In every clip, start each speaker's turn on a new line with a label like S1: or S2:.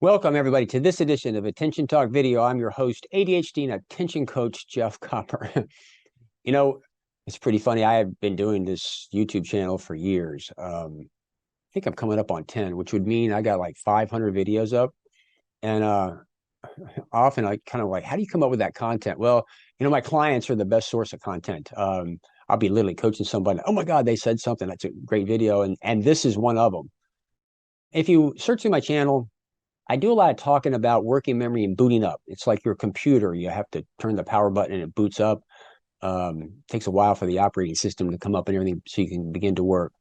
S1: Welcome, everybody, to this edition of Attention Talk Video. I'm your host, ADHD and Attention Coach, Jeff Copper. You know, it's pretty funny. I have been doing this YouTube channel for years. I think I'm coming up on 10, which would mean I got like 500 videos up. And often I kind of like, how do you come up with that content? Well, you know, my clients are the best source of content. I'll be literally coaching somebody. Oh my God, they said something. That's a great video. And this is one of them. If you search through my channel, I do a lot of talking about working memory and booting up. It's like your computer. You have to turn the power button and it boots up. Takes a while for the operating system to come up and everything so you can begin to work.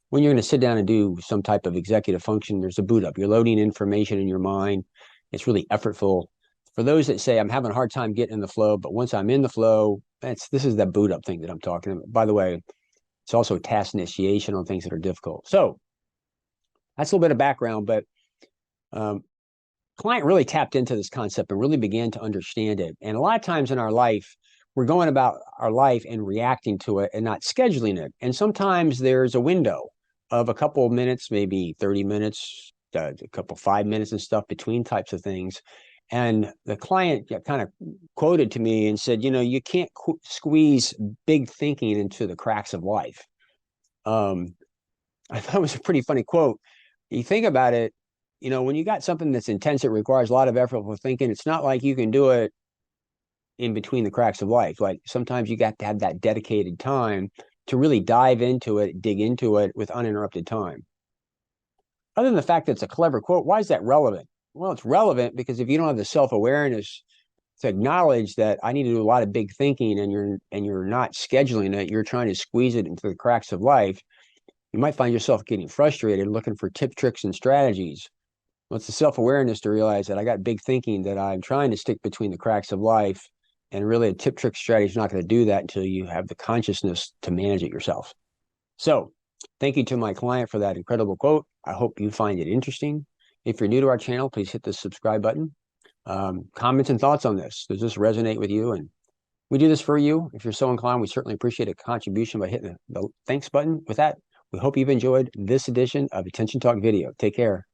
S1: When you're going to sit down and do some type of executive function, there's a boot up. You're loading information in your mind. It's really effortful. For those that say, I'm having a hard time getting in the flow, but once I'm in the flow, this is that boot up thing that I'm talking about. By the way, it's also task initiation on things that are difficult. So that's a little bit of background, but client really tapped into this concept and really began to understand it. And a lot of times in our life, we're going about our life and reacting to it and not scheduling it. And sometimes there's a window of a couple of minutes, maybe 30 minutes, a couple 5 minutes and stuff between types of things. And the client kind of quoted to me and said, you know, you can't squeeze big thinking into the cracks of life. I thought it was a pretty funny quote. You think about it, you know, when you got something that's intense, it requires a lot of effort for thinking. It's not like you can do it in between the cracks of life. Like sometimes you got to have that dedicated time to really dive into it, dig into it with uninterrupted time. Other than the fact that it's a clever quote, why is that relevant? Well, it's relevant because if you don't have the self-awareness to acknowledge that I need to do a lot of big thinking and you're not scheduling it, you're trying to squeeze it into the cracks of life, you might find yourself getting frustrated, looking for tips, tricks, and strategies. Well, it's the self-awareness to realize that I got big thinking, that I'm trying to stick between the cracks of life, and really a tip, trick strategy is not going to do that until you have the consciousness to manage it yourself. So thank you to my client for that incredible quote. I hope you find it interesting. If you're new to our channel, please hit the subscribe button. Comments and thoughts on this. Does this resonate with you? And we do this for you. If you're so inclined, we certainly appreciate a contribution by hitting the thanks button. With that, we hope you've enjoyed this edition of Attention Talk Video. Take care.